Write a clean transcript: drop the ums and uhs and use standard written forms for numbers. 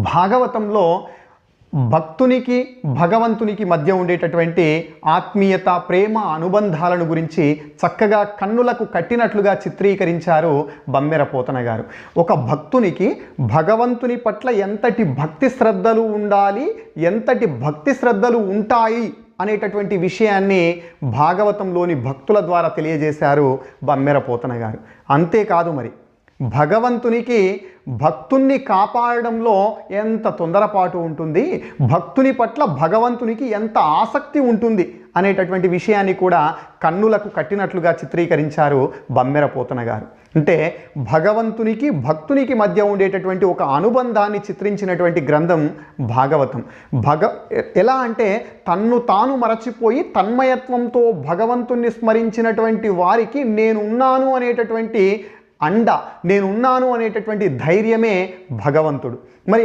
భాగవతంలో భక్తునికి భగవంతునికి మధ్య ఉండేటటువంటి ఆత్మీయత, ప్రేమ, అనుబంధాలను గురించి చక్కగా కన్నులకు కట్టినట్లుగా చిత్రీకరించారు బమ్మెర పోతన గారు. ఒక భక్తునికి భగవంతుని పట్ల ఎంతటి భక్తి శ్రద్ధలు ఉండాలి, ఎంతటి భక్తి శ్రద్ధలు ఉంటాయి అనేటటువంటి విషయాన్ని భాగవతంలోని భక్తుల ద్వారా తెలియజేశారు బమ్మెర పోతన గారు. అంతేకాదు, మరి భగవంతునికి భక్తుణ్ణి కాపాడడంలో ఎంత తొందరపాటు ఉంటుంది, భక్తుని పట్ల భగవంతునికి ఎంత ఆసక్తి ఉంటుంది అనేటటువంటి విషయాన్ని కూడా కన్నులకు కట్టినట్లుగా చిత్రీకరించారు బమ్మెర పోతన గారు. అంటే భగవంతునికి భక్తునికి మధ్య ఉండేటటువంటి ఒక అనుబంధాన్ని చిత్రించినటువంటి గ్రంథం భాగవతం. ఎలా అంటే తన్ను తాను మరచిపోయి తన్మయత్వంతో భగవంతుణ్ణి స్మరించినటువంటి వారికి నేనున్నాను అనేటటువంటి అండ, నేనున్నాను అనేటటువంటి ధైర్యమే భగవంతుడు. మరి